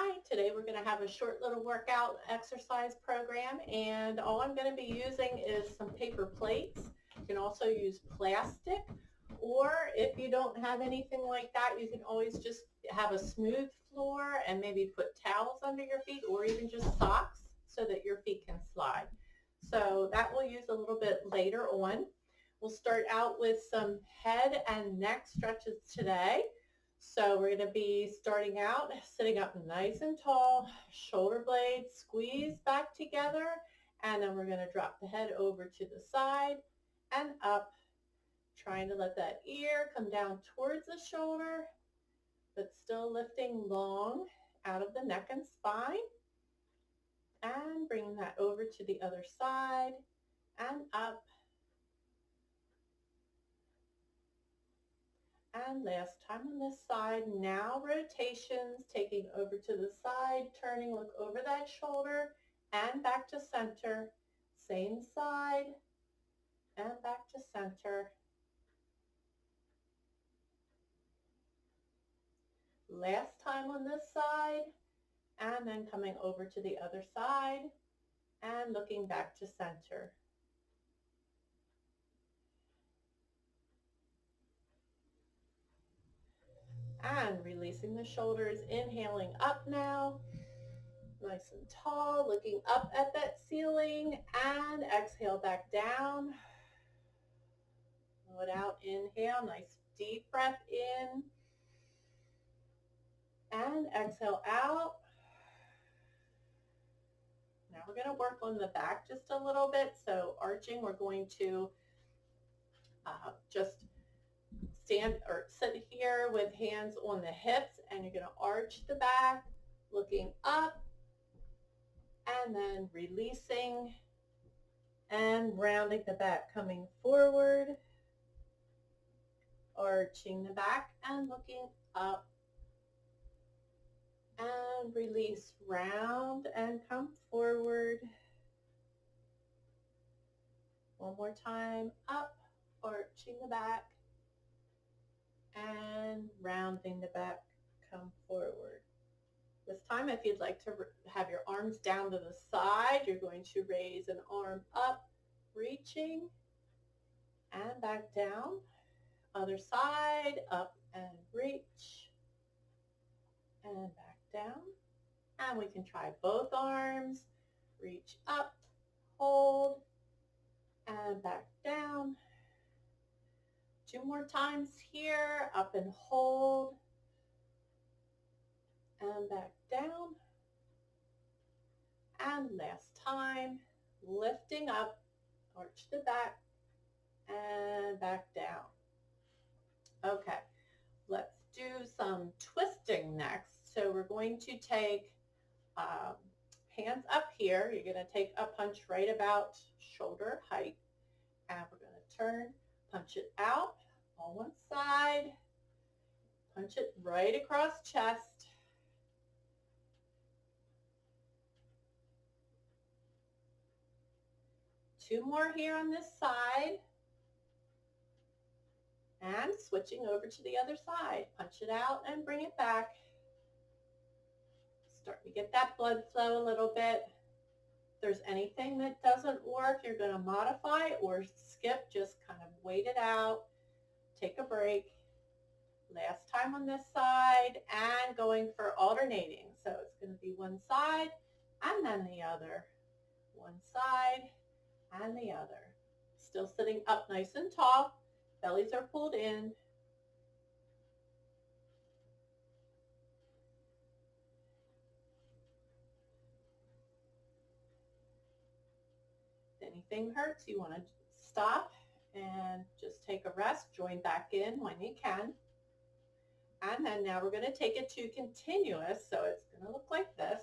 Hi, today we're going to have a short little workout exercise program, and all I'm going to be using is some paper plates. You can also use plastic, or if you don't have anything like that, you can always just have a smooth floor and maybe put towels under your feet or even just socks so that your feet can slide. So that we'll use a little bit later on. We'll start out with some head and neck stretches today. So we're going to be starting out sitting up nice and tall, shoulder blades squeeze back together, and then we're going to drop the head over to the side and up, trying to let that ear come down towards the shoulder, but still lifting long out of the neck and spine, and bringing that over to the other side and up. And last time on this side. Now rotations, taking over to the side, turning, look over that shoulder and back to center. Same side and back to center. Last time on this side, and then coming over to the other side and looking back to center. And releasing the shoulders, inhaling up now, nice and tall, looking up at that ceiling, and exhale back down. Blow it out, inhale, nice deep breath in, and exhale out. Now we're going to work on the back just a little bit. So arching, we're going to just stand or sit here with hands on the hips, and you're going to arch the back, looking up, and then releasing and rounding the back, coming forward, arching the back and looking up, and release, round and come forward. One more time, up, arching the back, and rounding the back, come forward. This time, if you'd like to have your arms down to the side, you're going to raise an arm up, reaching, and back down. Other side, up and reach, and back down. And we can try both arms, reach up, hold, and back down. Two more times here, up and hold, and back down. And last time, lifting up, arch the back, and back down. Okay, let's do some twisting next. So we're going to take hands up here. You're going to take a punch right about shoulder height, and we're going to turn, punch it out on one side, punch it right across chest, two more here on this side, and switching over to the other side. Punch it out and bring it back. Start to get that blood flow a little bit. If there's anything that doesn't work, you're going to modify or skip. Just kind of wait it out. Take a break. Last time on this side, and going for alternating. So it's going to be one side and then the other. One side and the other. Still sitting up nice and tall. Bellies are pulled in. If anything hurts, you want to stop and just take a rest. Join back in when you can. And then now we're going to take it to continuous. So it's going to look like this.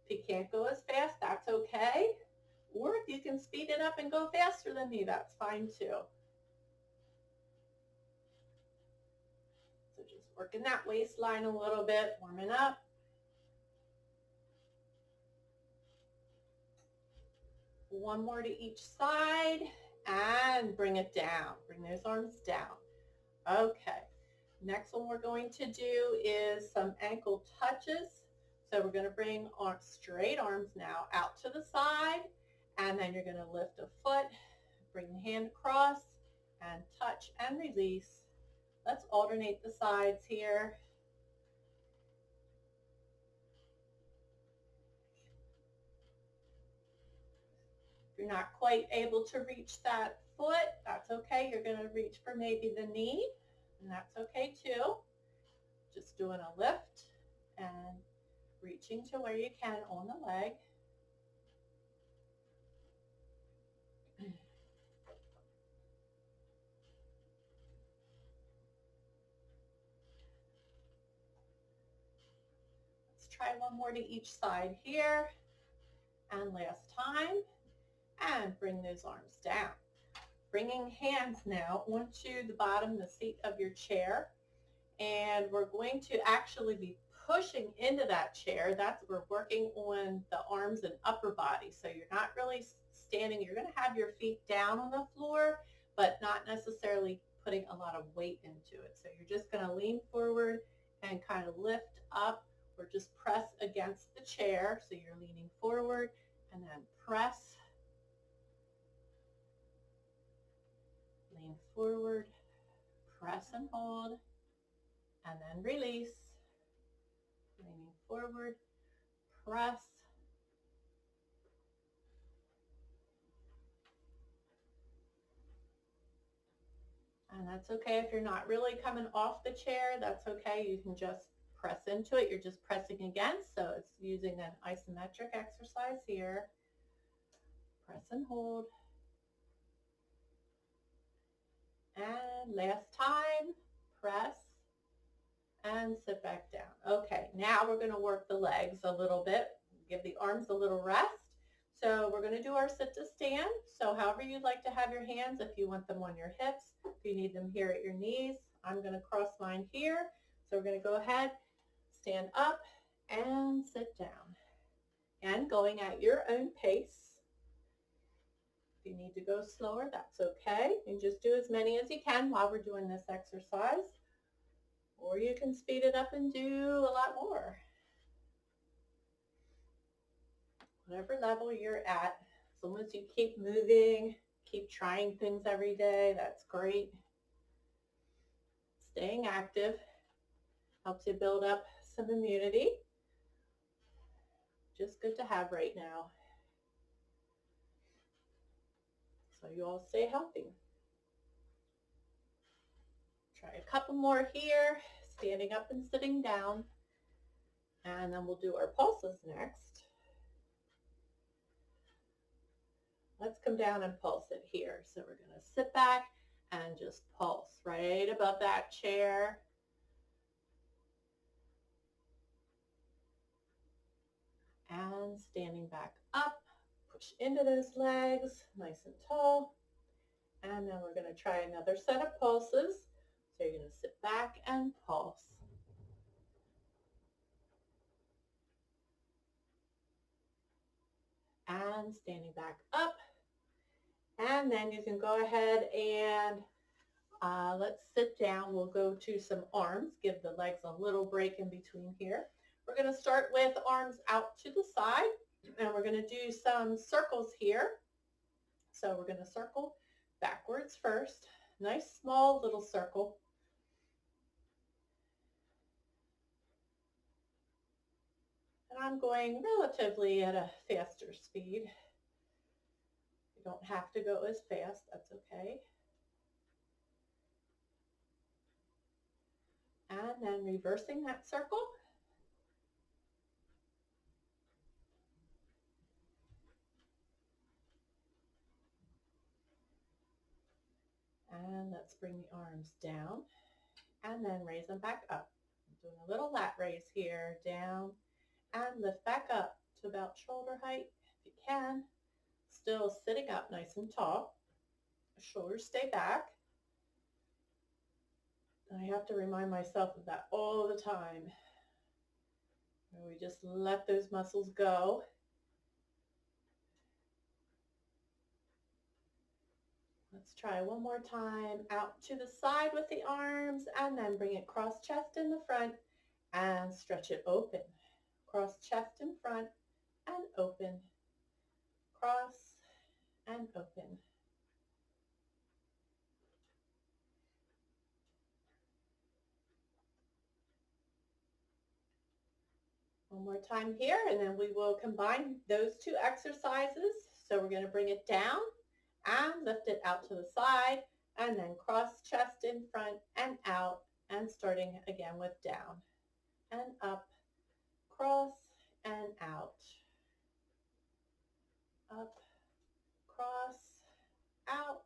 If you can't go as fast, that's okay. Or if you can speed it up and go faster than me, that's fine too. So just working that waistline a little bit, warming up. One more to each side, and bring it down. Bring those arms down. Okay. Next one we're going to do is some ankle touches. So we're going to bring our straight arms now out to the side, and then you're going to lift a foot, bring the hand across, and touch and release. Let's alternate the sides here. If you're not quite able to reach that foot, that's okay. You're going to reach for maybe the knee, and that's okay too. Just doing a lift and reaching to where you can on the leg. Let's try one more to each side here. And last time. And bring those arms down. Bringing hands now onto the bottom, the seat of your chair. And we're going to actually be pushing into that chair. We're working on the arms and upper body. So you're not really standing. You're going to have your feet down on the floor, but not necessarily putting a lot of weight into it. So you're just going to lean forward and kind of lift up or just press against the chair. So you're leaning forward and then press. Lean forward, press and hold, and then release. Leaning forward, press, and that's okay if you're not really coming off the chair. That's okay. You can just press into it. You're just pressing against, so it's using an isometric exercise here. Press and hold. And last time, press and sit back down. Okay, now we're going to work the legs a little bit, give the arms a little rest. So we're going to do our sit to stand. So however you'd like to have your hands, if you want them on your hips, if you need them here at your knees, I'm going to cross mine here. So we're going to go ahead, stand up and sit down. And going at your own pace. If you need to go slower, that's okay. And just do as many as you can while we're doing this exercise. Or you can speed it up and do a lot more. Whatever level you're at, as long as you keep moving, keep trying things every day, that's great. Staying active helps you build up some immunity. Just good to have right now. So you all stay healthy. Try a couple more here, standing up and sitting down. And then we'll do our pulses next. Let's come down and pulse it here. So we're going to sit back and just pulse right above that chair. And standing back up, push into those legs, nice and tall. And then we're going to try another set of pulses. So you're going to sit back and pulse. And standing back up. And then you can go ahead and let's sit down. We'll go to some arms. Give the legs a little break in between here. We're going to start with arms out to the side. And we're going to do some circles here. So we're going to circle backwards first. Nice small little circle. And I'm going relatively at a faster speed. You don't have to go as fast, that's okay. And then reversing that circle. And let's bring the arms down and then raise them back up. I'm doing a little lat raise here, down and lift back up to about shoulder height if you can. Still sitting up nice and tall. Shoulders stay back. And I have to remind myself of that all the time. We just let those muscles go. Let's try one more time. Out to the side with the arms and then bring it cross chest in the front and stretch it open. Cross chest in front and open. Cross and open. One more time here, and then we will combine those two exercises. So we're going to bring it down and lift it out to the side, and then cross chest in front and out, and starting again with down and up, cross and out, up, cross, out.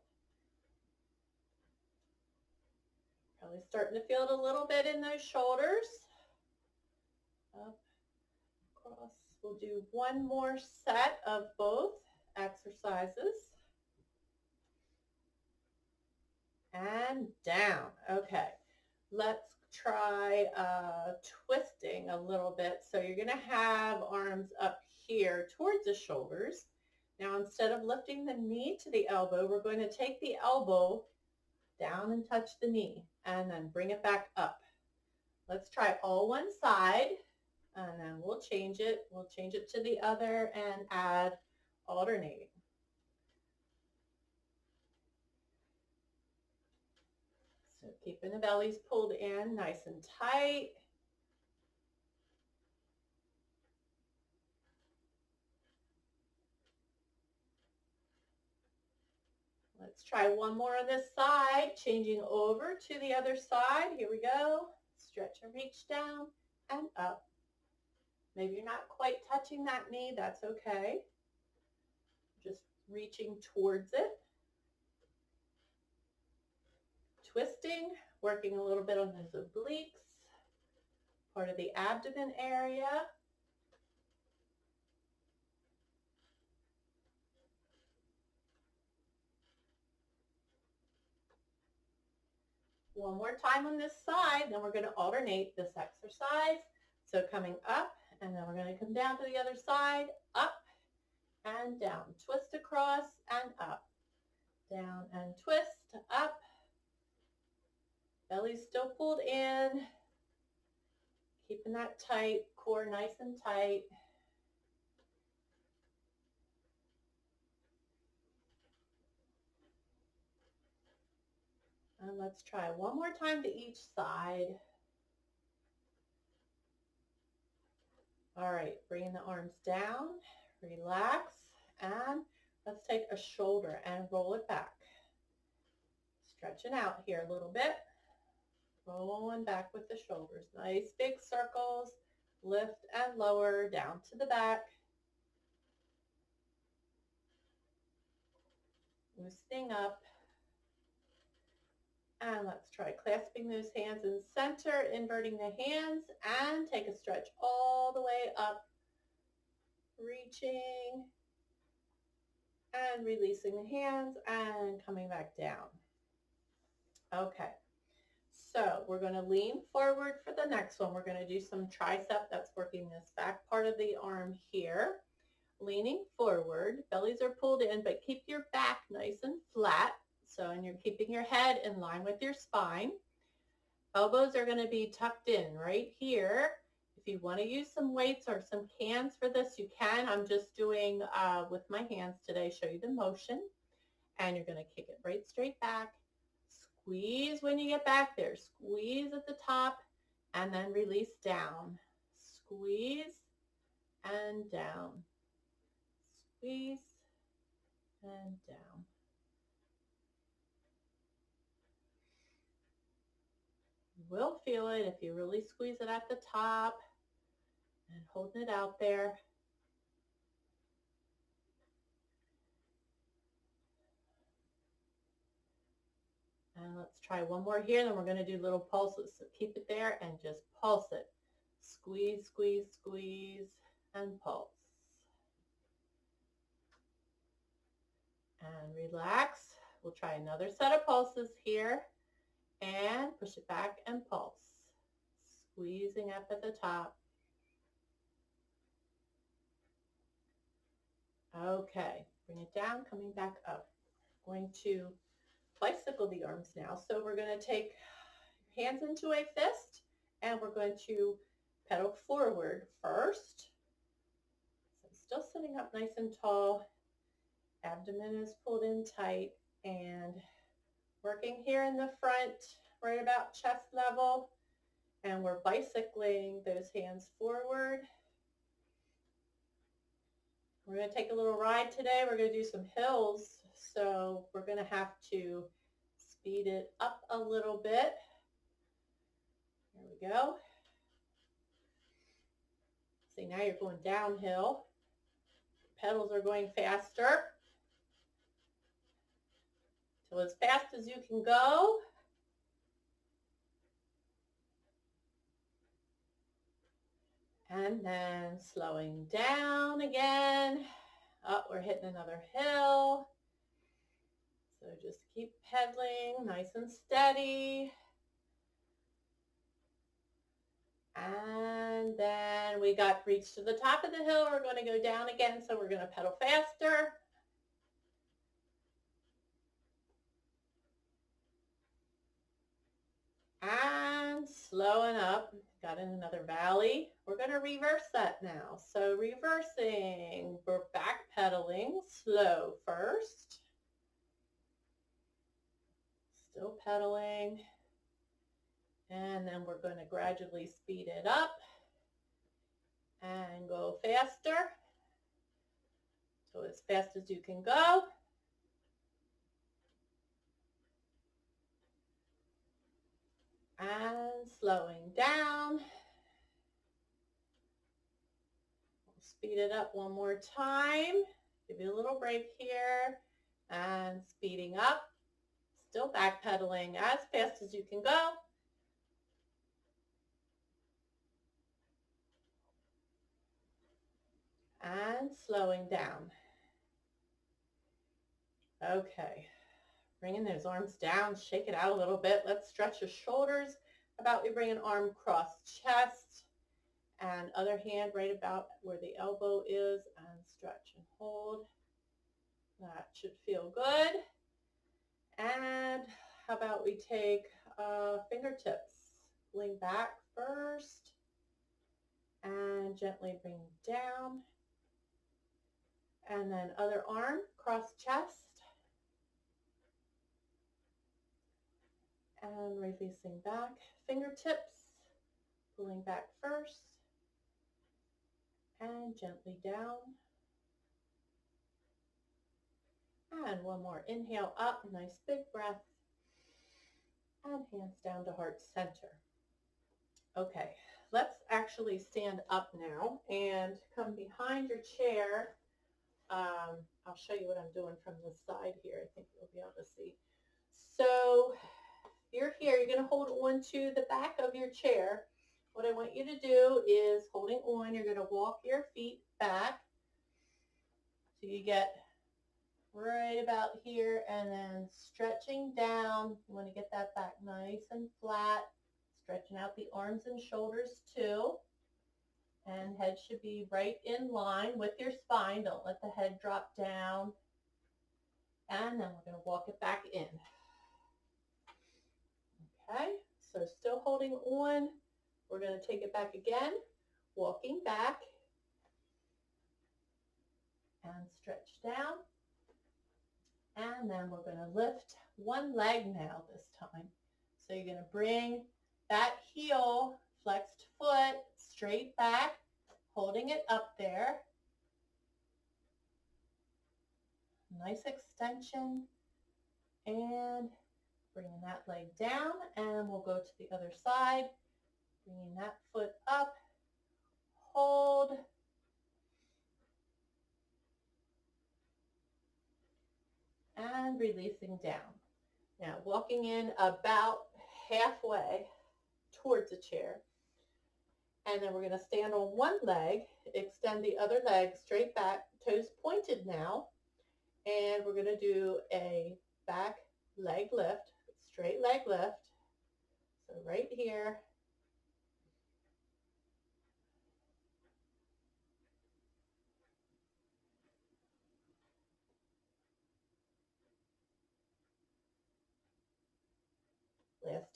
Probably starting to feel it a little bit in those shoulders. Up, cross. We'll do one more set of both exercises. And down. Okay, let's try twisting a little bit. So you're going to have arms up here towards the shoulders. Now instead of lifting the knee to the elbow, we're going to take the elbow down and touch the knee and then bring it back up. Let's try all one side and then we'll change it. We'll change it to the other and add alternating. So keeping the bellies pulled in nice and tight. Let's try one more on this side, changing over to the other side. Here we go. Stretch and reach down and up. Maybe you're not quite touching that knee. That's okay. Just reaching towards it. Twisting, working a little bit on those obliques, part of the abdomen area. One more time on this side, then we're going to alternate this exercise. So coming up, and then we're going to come down to the other side, up and down. Twist across and up. Down and twist, up. Belly still pulled in. Keeping that tight, core nice and tight. And let's try one more time to each side. All right, bringing the arms down, relax, and let's take a shoulder and roll it back. Stretching out here a little bit. Rolling back with the shoulders. Nice big circles. Lift and lower down to the back. Loosening up. And let's try clasping those hands in center, inverting the hands, and take a stretch all the way up, reaching, and releasing the hands, and coming back down. Okay, so we're going to lean forward for the next one. We're going to do some tricep. That's working this back part of the arm here. Leaning forward, bellies are pulled in, but keep your back nice and flat. So, and you're keeping your head in line with your spine. Elbows are going to be tucked in right here. If you want to use some weights or some cans for this, you can. I'm just doing with my hands today, show you the motion. And you're going to kick it right straight back. Squeeze when you get back there. Squeeze at the top and then release down. Squeeze and down. Squeeze and down. You will feel it if you really squeeze it at the top and holding it out there. And let's try one more here, then we're going to do little pulses. So keep it there and just pulse it. Squeeze, squeeze, squeeze, and pulse. And relax. We'll try another set of pulses here. And push it back and pulse. Squeezing up at the top. Okay, bring it down, coming back up. Going to bicycle the arms now. So we're going to take hands into a fist and we're going to pedal forward first. So I'm still sitting up nice and tall. Abdomen is pulled in tight and working here in the front, right about chest level. And we're bicycling those hands forward. We're going to take a little ride today. We're going to do some hills. So we're going to have to speed it up a little bit. There we go. See, now you're going downhill. Pedals are going faster. Till as fast as you can go. And then slowing down again. Oh, we're hitting another hill. So just keep pedaling nice and steady. And then we got reached to the top of the hill. We're going to go down again. So we're going to pedal faster. And slowing up. Got in another valley. We're going to reverse that now. So reversing, we're backpedaling slow first. Still pedaling. And then we're going to gradually speed it up and go faster. So as fast as you can go. And slowing down. We'll speed it up one more time. Give you a little break here. And speeding up. Still backpedaling as fast as you can go. And slowing down. Okay. Bringing those arms down, shake it out a little bit. Let's stretch your shoulders. About we bring an arm across chest and other hand right about where the elbow is and stretch and hold. That should feel good. And how about we take fingertips, lean back first and gently bring down. And then other arm, cross chest. And releasing back, fingertips, pulling back first, and gently down. And one more, inhale up, nice big breath, and hands down to heart center. Okay, let's actually stand up now and come behind your chair. I'll show you what I'm doing from the side here. I think you'll be able to see. So you're here, you're going to hold on to the back of your chair. What I want you to do is holding on, you're going to walk your feet back so you get right about here and then stretching down. You want to get that back nice and flat, stretching out the arms and shoulders too. And head should be right in line with your spine. Don't let the head drop down. And then we're going to walk it back in. Okay, so still holding on. We're going to take it back again, walking back and stretch down. And then we're going to lift one leg now this time. So you're going to bring that heel, flexed foot, straight back, holding it up there. Nice extension. And bringing that leg down. And we'll go to the other side. Bringing that foot up. Hold. And releasing down. Now walking in about halfway towards the chair. And then we're going to stand on one leg, extend the other leg straight back, toes pointed now. And we're going to do a back leg lift, straight leg lift. So right here.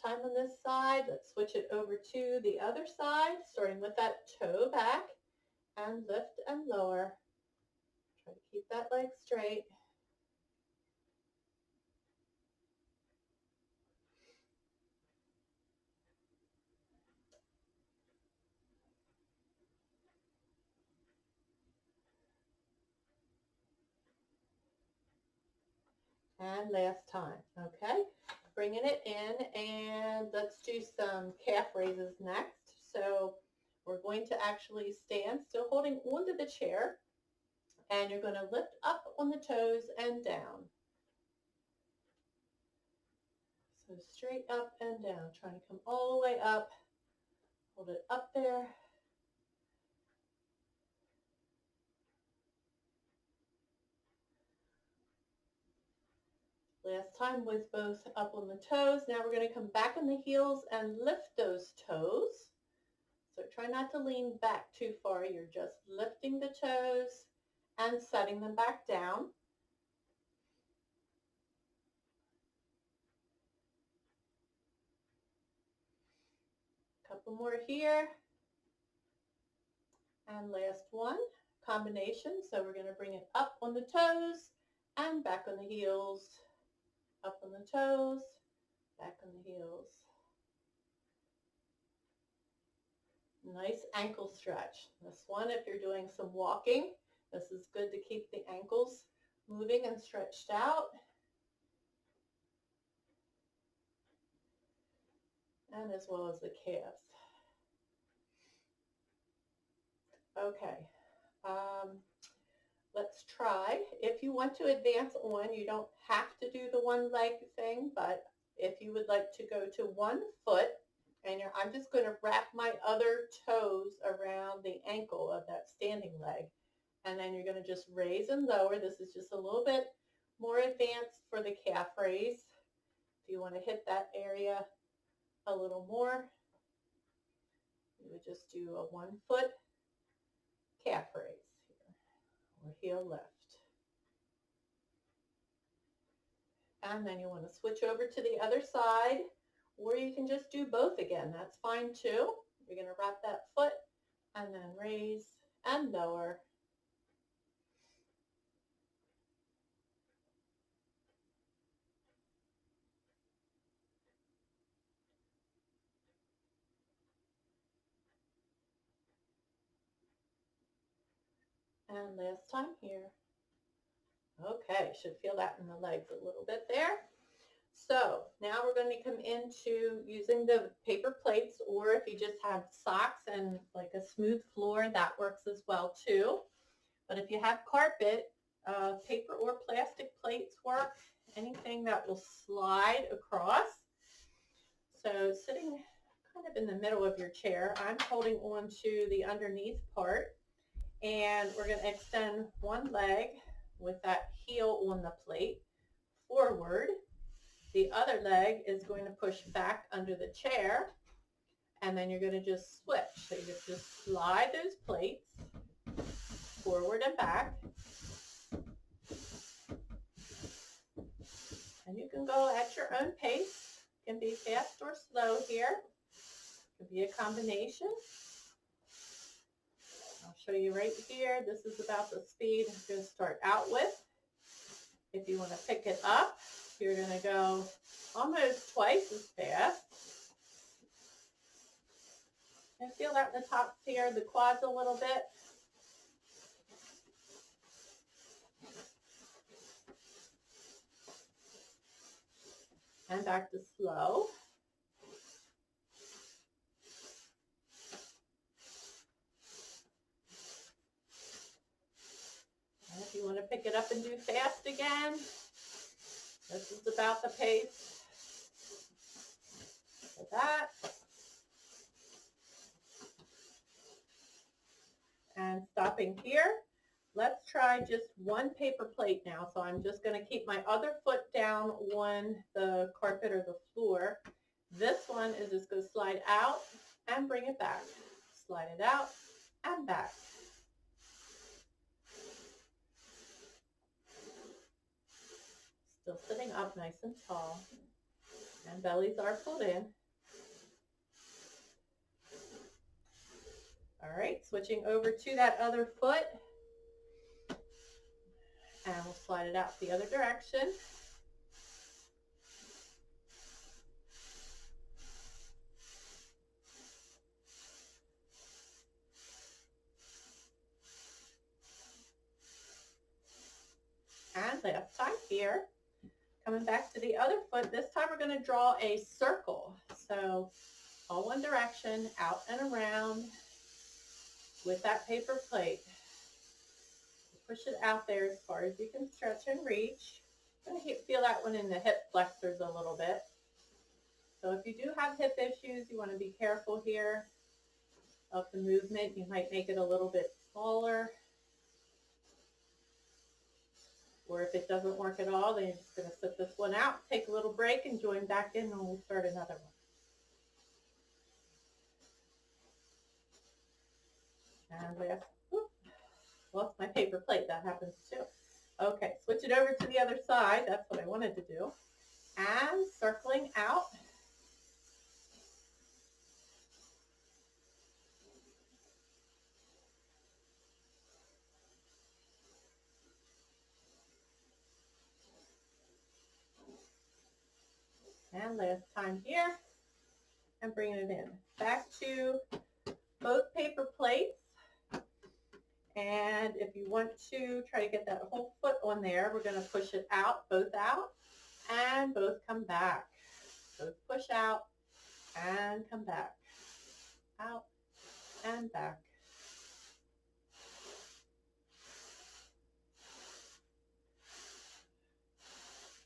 time on this side. Let's switch it over to the other side, starting with that toe back and lift and lower. Try to keep that leg straight. And last time, okay? Bringing it in, and let's do some calf raises next. So we're going to actually stand still holding onto the chair, and you're going to lift up on the toes and down. So straight up and down, trying to come all the way up. Hold it up there. Last time was both up on the toes. Now we're going to come back on the heels and lift those toes. So try not to lean back too far. You're just lifting the toes and setting them back down. Couple more here. And last one, combination. So we're going to bring it up on the toes and back on the heels. Up on the toes, back on the heels. Nice ankle stretch. This one, if you're doing some walking, this is good to keep the ankles moving and stretched out. And as well as the calves. Okay, let's try. If you want to advance on, you don't have to do the one leg thing, but if you would like to go to 1 foot, and I'm just going to wrap my other toes around the ankle of that standing leg, and then you're going to just raise and lower. This is just a little bit more advanced for the calf raise. If you want to hit that area a little more, you would just do a 1 foot calf raise here, or heel lift. And then you want to switch over to the other side, or you can just do both again. That's fine too. You're going to wrap that foot and then raise and lower. And last time here. Okay, should feel that in the legs a little bit there. So now we're going to come into using the paper plates, or if you just have socks and like a smooth floor, that works as well too. But if you have carpet, paper or plastic plates work, anything that will slide across. So sitting kind of in the middle of your chair, I'm holding on to the underneath part, and we're going to extend one leg with that heel on the plate forward. The other leg is going to push back under the chair, and then you're going to just switch. So you just slide those plates forward and back. And you can go at your own pace. It can be fast or slow here. It can be a combination. I'll show you right here. This is about the speed I'm going to start out with. If you want to pick it up, you're going to go almost twice as fast. And feel that in the tops here, the quads a little bit. And back to slow. And if you want to pick it up and do fast again, this is about the pace for that. And stopping here. Let's try just one paper plate now. So I'm just going to keep my other foot down on the carpet or the floor. This one is just going to slide out and bring it back. Slide it out and back. Still sitting up nice and tall. And bellies are pulled in. All right, switching over to that other foot. And we'll slide it out the other direction. And last time here. Coming back to the other foot, this time we're going to draw a circle. So all one direction, out and around with that paper plate. Push it out there as far as you can stretch and reach. I'm going to feel that one in the hip flexors a little bit. So if you do have hip issues, you want to be careful here of the movement. You might make it a little bit smaller. Or if it doesn't work at all, then you're just going to sit this one out, take a little break, and join back in, and we'll start another one. And lost my paper plate. That happens too. Okay, switch it over to the other side. That's what I wanted to do. And circling out. And last time here. And bringing it in. Back to both paper plates. And if you want to try to get that whole foot on there, we're going to push it out, both out, and both come back. Both push out and come back. Out and back.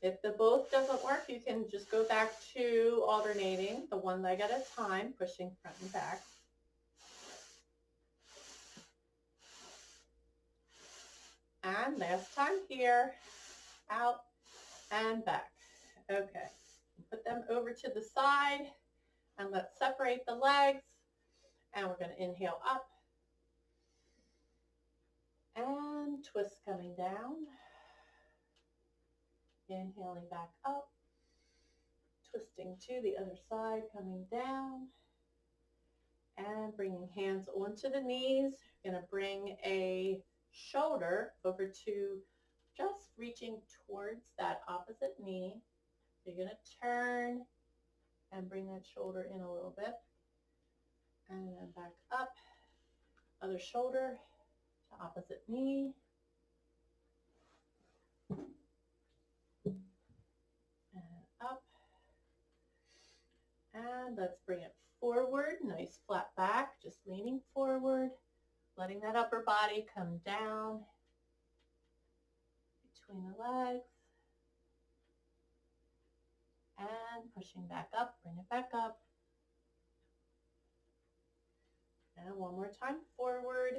If the both doesn't work, you can just go back to alternating the one leg at a time, pushing front and back. And last time here, out and back. Okay, put them over to the side and let's separate the legs. And we're going to inhale up and twist coming down. Inhaling back up, twisting to the other side, coming down, and bringing hands onto the knees. Going to bring a shoulder over to just reaching towards that opposite knee. You're going to turn and bring that shoulder in a little bit, and then back up, other shoulder to opposite knee. And up. And let's bring it forward. Nice flat back, just leaning forward, letting that upper body come down between the legs. And pushing back up, bring it back up. And one more time forward.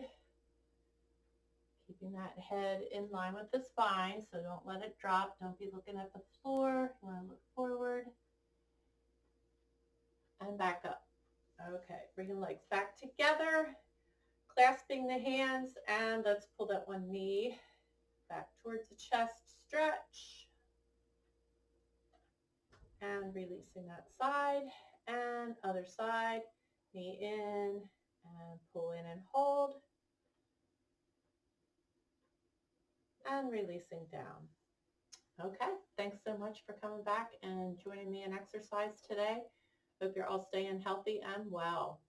Keeping that head in line with the spine, so don't let it drop. Don't be looking at the floor. You want to look forward. And back up. Okay, bringing legs back together, clasping the hands, and let's pull that one knee back towards the chest, stretch. And releasing that side, and other side, knee in, and pull in and hold. And releasing down. Okay, thanks so much for coming back and joining me in exercise today. Hope you're all staying healthy and well.